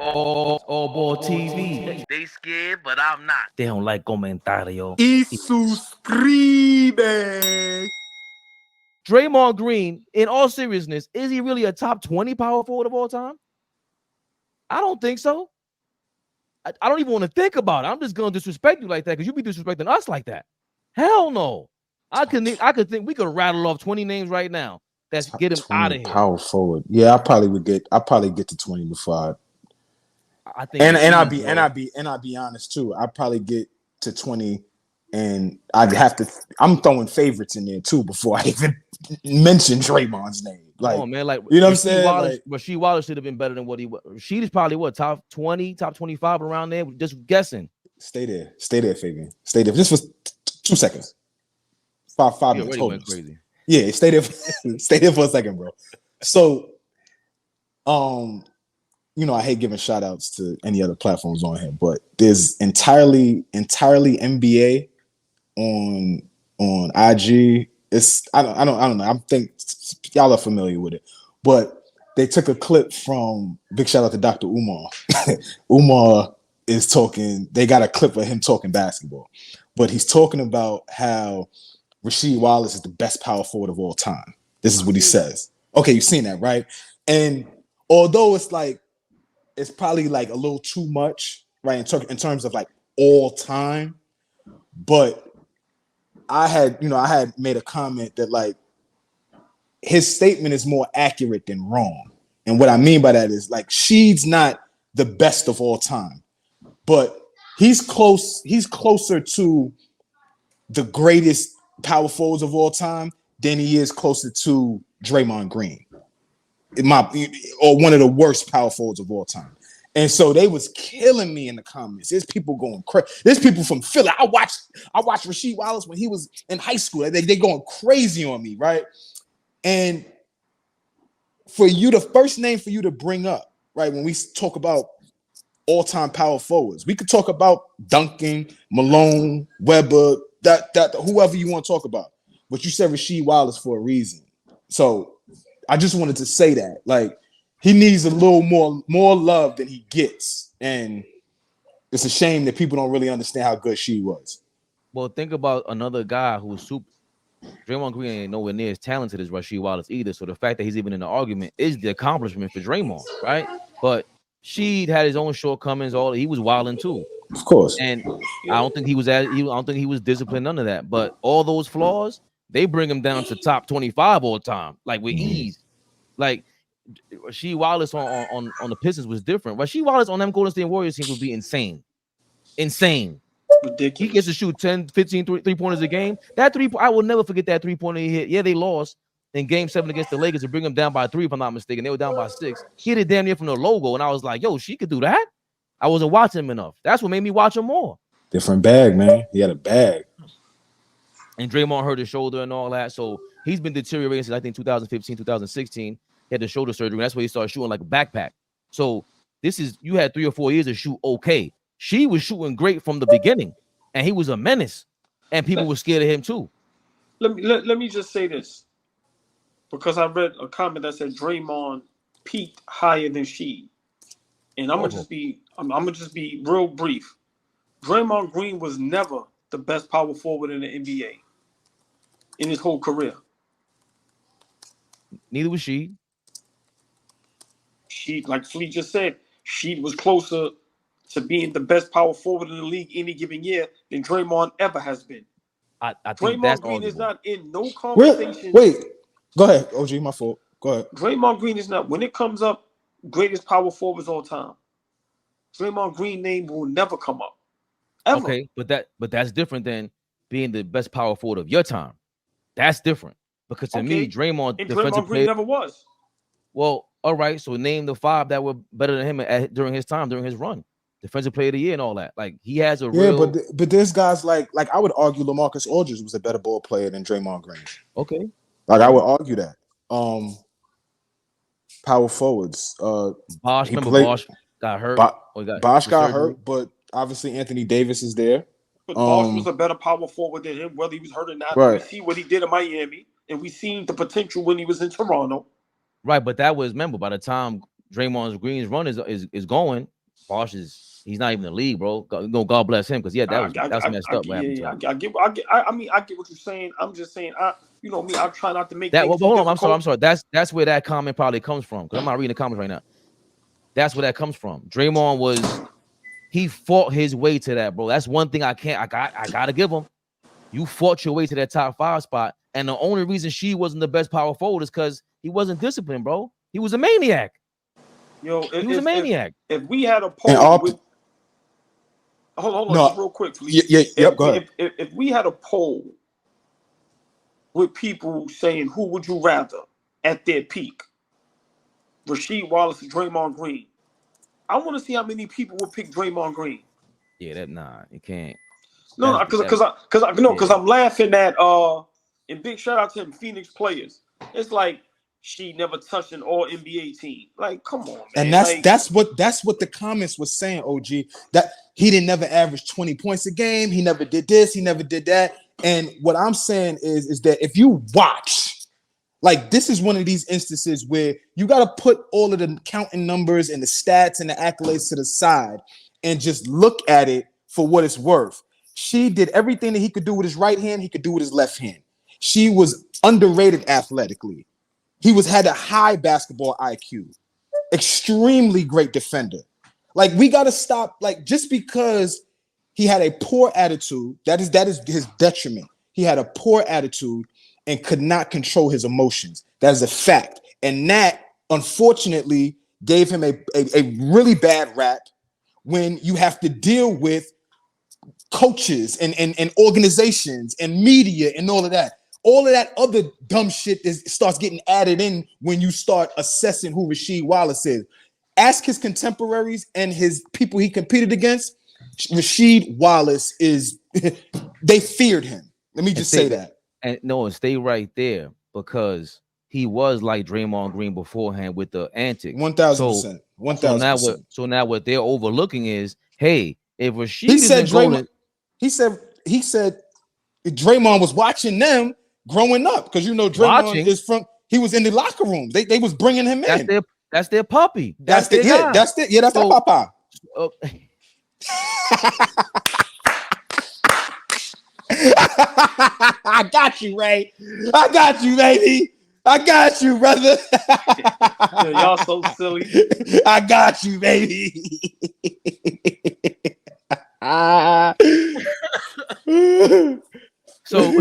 AllBall TV. They scared, but I'm not. They don't like comentario. Y suscribe. Draymond Green, in all seriousness, is he really a top 20 power forward of all time? I don't think so. I don't even want to think about it. I'm just going to disrespect you like that because you be disrespecting us like that. Hell no. I could think we could rattle off 20 names right now. That's get him out of here. Power forward. Yeah, I probably get to 20 before I think I'll be honest too. I probably get to 20 and I'd have to I'm throwing favorites in there too before I even mention Draymond's name. Like, oh man, like you know what I'm saying? Rasheed Wallace should have been better than what he was. Rasheed is probably what, top 20, top 25 around there. Just guessing. Stay there, Fabian. Stay there. Just for 2 seconds. Five minutes. Went crazy. Yeah, stay there. Stay there for a second, bro. So, you know, I hate giving shout outs to any other platforms on here, but there's entirely NBA on IG. It's I don't know. I think y'all are familiar with it, but they took a clip from big shout out to Dr. Umar. Umar is talking. They got a clip of him talking basketball, but he's talking about how Rasheed Wallace is the best power forward of all time. This is what he says. Okay, you've seen that, right? And although it's probably like a little too much, right, in terms of like all time, but I had made a comment that like his statement is more accurate than wrong. And what I mean by that is like Sheed's not the best of all time, but he's closer to the greatest power forwards of all time than he is closer to Draymond Green, or one of the worst power forwards of all time. And so they was killing me in the comments. There's people going crazy. There's people from Philly. I watched Rasheed Wallace when he was in high school. They going crazy on me, right? And the first name for you to bring up, right, when we talk about all-time power forwards, we could talk about Duncan, Malone, Webber, that whoever you want to talk about. But you said Rasheed Wallace for a reason. So I just wanted to say that. Like, he needs a little more love than he gets. And it's a shame that people don't really understand how good she was. Well, think about another guy who's super. Draymond Green ain't nowhere near as talented as Rasheed Wallace either. So the fact that he's even in the argument is the accomplishment for Draymond, right? But Sheed had his own shortcomings. He was wilding too. Of course. And I don't think he was disciplined, none of that. But all those flaws, they bring him down to top 25 all time, like with ease. Like Rasheed Wallace on the Pistons was different. Rasheed Wallace on them Golden State Warriors teams would be insane. Ridiculous. He gets to shoot 10, 15 3-pointers a game. I will never forget that 3-pointer he hit. Yeah, they lost in game 7 against the Lakers to bring them down by 3, if I'm not mistaken. They were down by 6. He hit it damn near from the logo, and I was like, yo, she could do that? I wasn't watching him enough. That's what made me watch him more. Different bag, man. He had a bag. And Draymond hurt his shoulder and all that. So he's been deteriorating since I think 2015, 2016. He had the shoulder surgery. And that's where he started shooting like a backpack. So you had 3 or 4 years to shoot okay. She was shooting great from the beginning. And he was a menace. And people were scared of him too. Let me just say this. Because I read a comment that said Draymond peaked higher than Sheed. And I'm gonna just be real brief. Draymond Green was never the best power forward in the NBA in his whole career. Neither was Sheed. Sheed, like Fleet just said, Sheed was closer to being the best power forward in the league any given year than Draymond ever has been. I think Draymond that's Green arguable. is not in no conversation. Wait, go ahead, OG. My fault. Go ahead. Draymond Green is not, when it comes up, greatest power forwards all time. Draymond Green name will never come up. Ever. Okay, but that's different than being the best power forward of your time. That's different because to me, Draymond defensive Green never was. Well, all right. So name the 5 that were better than him during his time, during his run. Defensive player of the year and all that. Like he has a real. But there's guys like I would argue LaMarcus Aldridge was a better ball player than Draymond Green. Okay. Like I would argue that. Power forwards. Bosh got hurt. Bosh got hurt, but obviously Anthony Davis is there. But Bosh was a better power forward than him, whether he was hurt or not. Right. We see what he did in Miami, and we seen the potential when he was in Toronto. Right, but that was, remember, by the time Draymond Green's run is going, Bosh he's not even in the league, bro. God bless him, because that was messed up. I mean, I get what you're saying. I'm just saying, you know me, I try not to make that. things Hold on, difficult. I'm sorry. That's where that comment probably comes from, because I'm not reading the comments right now. That's where that comes from. Draymond he fought his way to that, bro. That's one thing I gotta give him. You fought your way to that top 5 spot, and the only reason she wasn't the best power forward is because he wasn't disciplined, bro. He was a maniac. Yo, he was a maniac. If we had a poll with, hold on, just real quick, please. Go ahead. If we had a poll with people saying who would you rather at their peak, Rasheed Wallace or Draymond Green, I want to see how many people would pick Draymond Green. Yeah, you can't. No, because I'm laughing at and big shout out to him, Phoenix players. It's like she never touched an All NBA team. Like, come on, man. And that's what the comments was saying, OG. That he didn't never average 20 points a game. He never did this. He never did that. And what I'm saying is that if you watch, like, this is one of these instances where you got to put all of the counting numbers and the stats and the accolades to the side and just look at it for what it's worth. She did everything that he could do with his right hand, he could do with his left hand. She was underrated athletically. He had a high basketball IQ, extremely great defender. Like, we got to stop, like, just because he had a poor attitude, that is his detriment. He had a poor attitude and could not control his emotions. That is a fact. And that, unfortunately, gave him a really bad rap when you have to deal with coaches and organizations and media and all of that. All of that other dumb shit starts getting added in when you start assessing who Rasheed Wallace is. Ask his contemporaries and his people he competed against. Rasheed Wallace they feared him. Let me just say that. And stay right there, because he was like Draymond Green beforehand with the antics. 1,000%. 1,000%. So now what they're overlooking is, hey, if Rasheed he said Draymond was watching them growing up, because Draymond he was in the locker room. They was bringing him in. That's their puppy. That's their papa. I got you, Ray. I got you, baby. I got you, brother. Y'all so silly. I got you, baby. So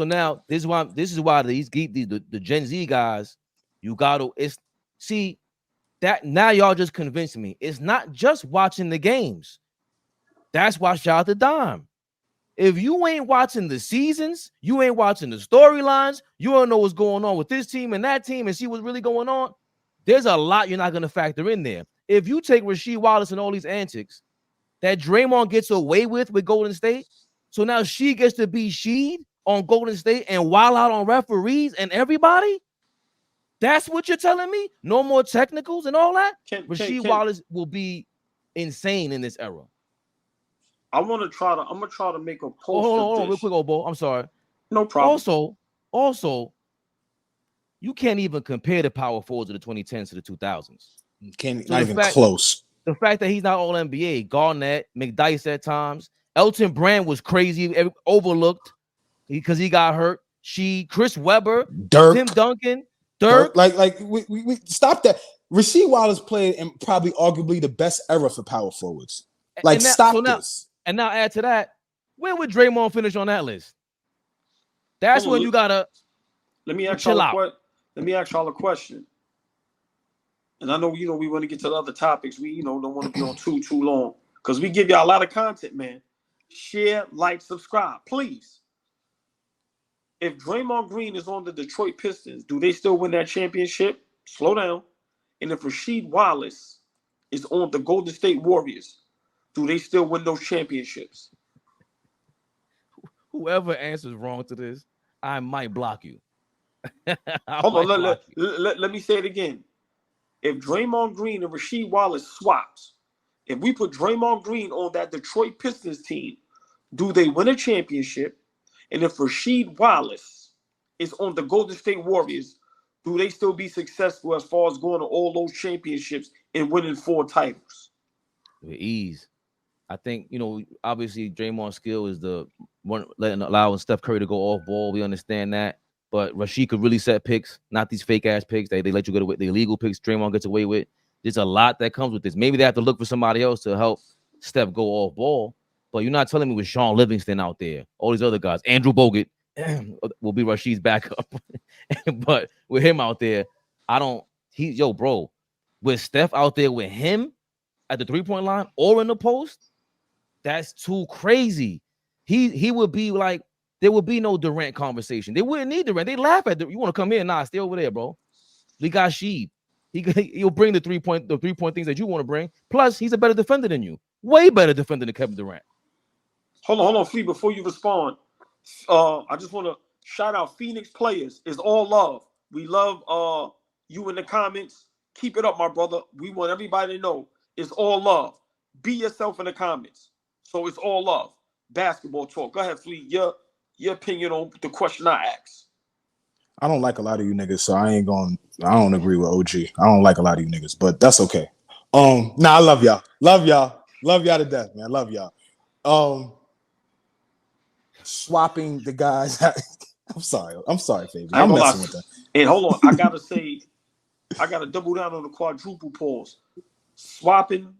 now this is why the Gen Z guys, you gotta see that now y'all just convinced me. It's not just watching the games. That's why shout out to Dime. If you ain't watching the seasons, you ain't watching the storylines, you don't know what's going on with this team and that team and see what's really going on, there's a lot you're not going to factor in there. If you take Rasheed Wallace and all these antics that Draymond gets away with Golden State, so now she gets to be Sheed on Golden State and wild out on referees and everybody, that's what you're telling me? No more technicals and all that? Rasheed Wallace will be insane in this era. I'm gonna try to make a post. Hold on, real quick, AllBall. I'm sorry. No problem. Also, you can't even compare the power forwards of the 2010s to the 2000s. Not even close. The fact that he's not all NBA, Garnett, McDyess at times, Elton Brand was crazy, overlooked because he got hurt. Chris Webber, Dirk, Tim Duncan, Dirk. Like we stop that. Rasheed Wallace played in probably arguably the best era for power forwards. Like, stop this. And now add to that, where would Draymond finish on that list? That's when you gotta let me ask y'all a question. And I know we want to get to the other topics. We don't want to be on too long, because we give y'all a lot of content, man. Share, like, subscribe, please. If Draymond Green is on the Detroit Pistons, do they still win that championship? Slow down. And if Rasheed Wallace is on the Golden State Warriors, do they still win those championships? Whoever answers wrong to this, I might block you. Hold on, let me say it again. If Draymond Green and Rasheed Wallace swaps, if we put Draymond Green on that Detroit Pistons team, do they win a championship? And if Rasheed Wallace is on the Golden State Warriors, do they still be successful as far as going to all those championships and winning 4 titles? With ease. I think, obviously Draymond's skill is the one allowing Steph Curry to go off ball. We understand that. But Rasheed could really set picks, not these fake ass picks. They let you get away. The illegal picks Draymond gets away with. There's a lot that comes with this. Maybe they have to look for somebody else to help Steph go off ball. But you're not telling me with Sean Livingston out there, all these other guys, Andrew Bogut will be Rasheed's backup. But with him out there, bro, with Steph out there with him at the 3-point line or in the post, that's too crazy. He would be like, there would be no Durant conversation. They wouldn't need Durant. They laugh at you want to come here? Nah, stay over there, bro. We got Sheed. He'll bring the 3-point things that you want to bring. Plus, he's a better defender than you. Way better defender than Kevin Durant. Hold on, Flea. Before you respond, I just want to shout out Phoenix players. It's all love. We love you in the comments. Keep it up, my brother. We want everybody to know it's all love. Be yourself in the comments. So it's all love. Basketball talk. Go ahead, Flea. Your opinion on the question I asked. I don't like a lot of you niggas, so I don't agree with OG. I don't like a lot of you niggas, but that's okay. I love y'all. Love y'all to death, man. Love y'all. Swapping the guys. I'm sorry, Fabian. I'm messing with that. And hold on, I gotta double down on the quadruple pause. Swapping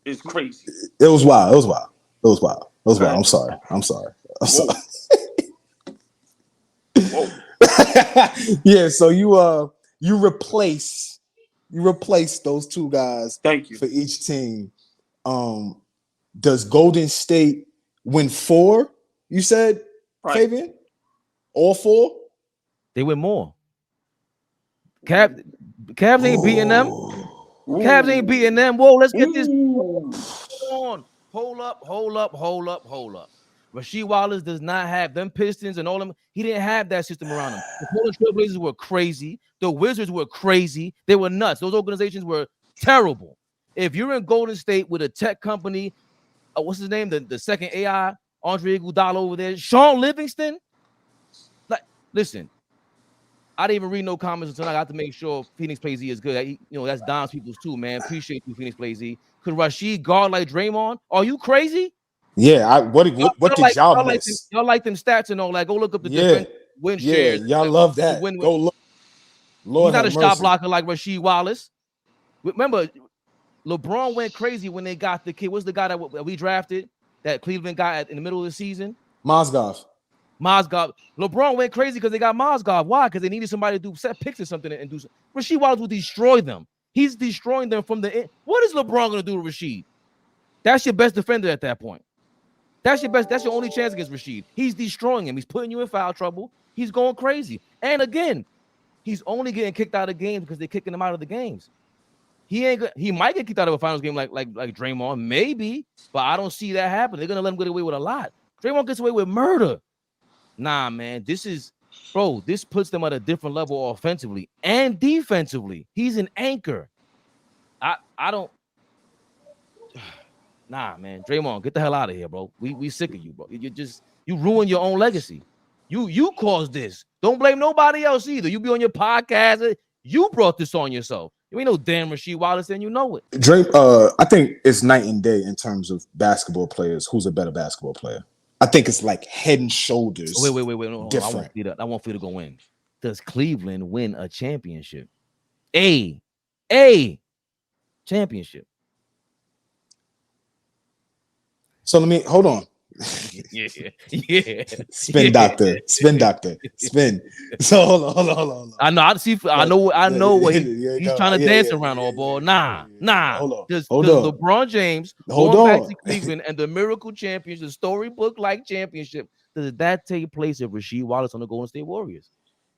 is crazy. It was wild. I'm sorry. Whoa. Yeah, so you replace those 2 guys. Thank you. For each team. Does Golden State win 4? You said, right. Fabian? All 4? They win more. Cavs ain't beating them. Cavs ain't beating them. Whoa, let's get this on. Hold up. Rasheed Wallace does not have them Pistons and all them. He didn't have that system around him. The Portland Trail Blazers were crazy. The Wizards were crazy. They were nuts. Those organizations were terrible. If you're in Golden State with a tech company, what's his name? The second AI, Andre Iguodala over there, Sean Livingston. Like, listen, I didn't even read no comments until I got to make sure Phoenix Plays is good. That's Dom's people's too, man. Appreciate you, Phoenix Plays. Could Rasheed guard like Draymond? Are you crazy? Yeah, what did y'all miss? Y'all like them stats and all that. Go look up the different win shares. Y'all love that. Go look. Lord, he's not a shot blocker like Rasheed Wallace. Remember, LeBron went crazy when they got the kid. What's the guy that we drafted that Cleveland got in the middle of the season? Mozgov. LeBron went crazy because they got Mozgov. Why? Because they needed somebody to do set picks or something and do. Rasheed Wallace will destroy them. He's destroying them from the end. What is LeBron going to do to Rasheed? That's your best defender at that point. That's your only chance against Rasheed. He's destroying him. He's putting you in foul trouble. He's going crazy. And again, he's only getting kicked out of games because they're kicking him out of the games. He might get kicked out of a finals game like Draymond, maybe, but I don't see that happening. They're gonna let him get away with a lot. Draymond gets away with murder. Nah, man, this puts them at a different level offensively and defensively. He's an anchor. I don't. Nah, man, Draymond, get the hell out of here, bro. We sick of you, bro. You ruin your own legacy. You caused this. Don't blame nobody else either. You be on your podcast. You brought this on yourself. You ain't no damn Rasheed Wallace, and you know it. I think it's night and day in terms of basketball players. Who's a better basketball player? I think it's like head and shoulders. Wait. No, different. I want for you to go in. Does Cleveland win a championship? A championship. So let me hold on. Yeah. Spin doctor. Spin. So hold on. I know what he's trying to dance around all ball. Nah. Does LeBron James going back to Cleveland and the miracle champions, the storybook-like championship, does that take place if Rasheed Wallace on the Golden State Warriors?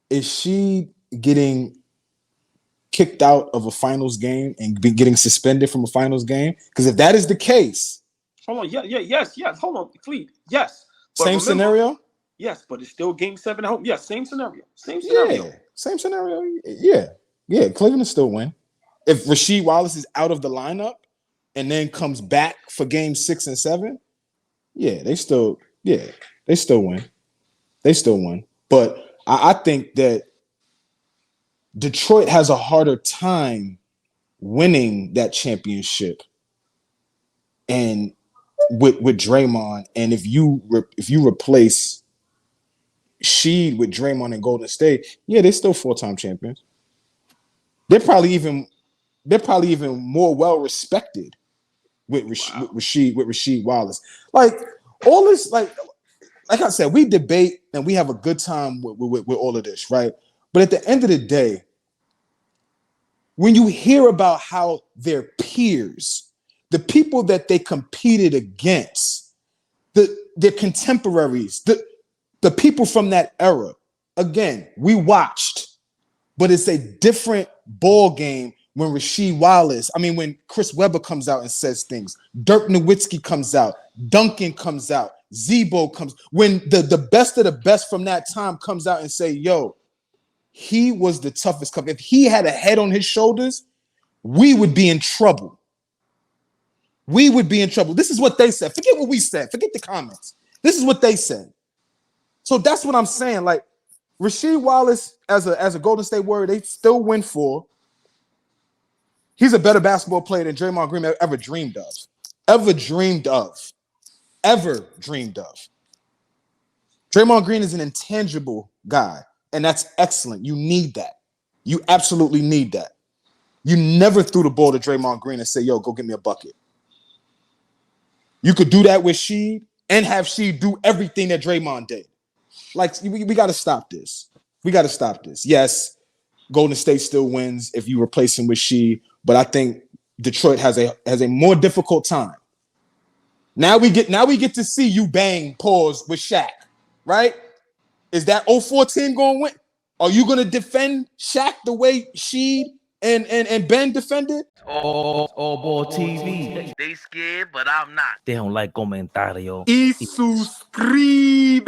Is she getting kicked out of a finals game and getting suspended from a finals game? Because if that is the case. Hold on, yes. Hold on, Fleet. Yes. But same scenario? Yes, but it's still game 7 at home. Yes, same scenario. Yeah, same scenario. Yeah, Cleveland still win. If Rasheed Wallace is out of the lineup and then comes back for game 6 and 7, they still win. But I think that Detroit has a harder time winning that championship, and with Draymond, and if you replace Sheed with Draymond and Golden State, yeah, they're still 4-time champions. They're probably even more well respected with Rasheed Wallace. Like all this, like I said, we debate and we have a good time with all of this, right? But at the end of the day, when you hear about how their peers, the people that they competed against, their contemporaries, the people from that era, again, we watched, but it's a different ball game when when Chris Webber comes out and says things, Dirk Nowitzki comes out, Duncan comes out, Zebo comes, when the best of the best from that time comes out and say, yo, he was the toughest cover. If he had a head on his shoulders, we would be in trouble. We would be in trouble. This is what they said. Forget what we said. Forget the comments. This is what they said. So that's what I'm saying. Like Rasheed Wallace, as a Golden State Warrior, they still win 4. He's a better basketball player than Draymond Green ever dreamed of. Ever dreamed of. Draymond Green is an intangible guy, and that's excellent. You need that. You absolutely need that. You never threw the ball to Draymond Green and say, yo, go get me a bucket. You could do that with Sheed and have Sheed do everything that Draymond did. Like, we got to stop this. We got to stop this. Yes, Golden State still wins if you replace him with Sheed, but I think Detroit has a more difficult time. Now we get to see you bang pause with Shaq, right? Is that 04 team going to win? Are you going to defend Shaq the way Sheed and Ben defended? AllBall TV. They scared, but I'm not. They don't like comentario. Y suscribe.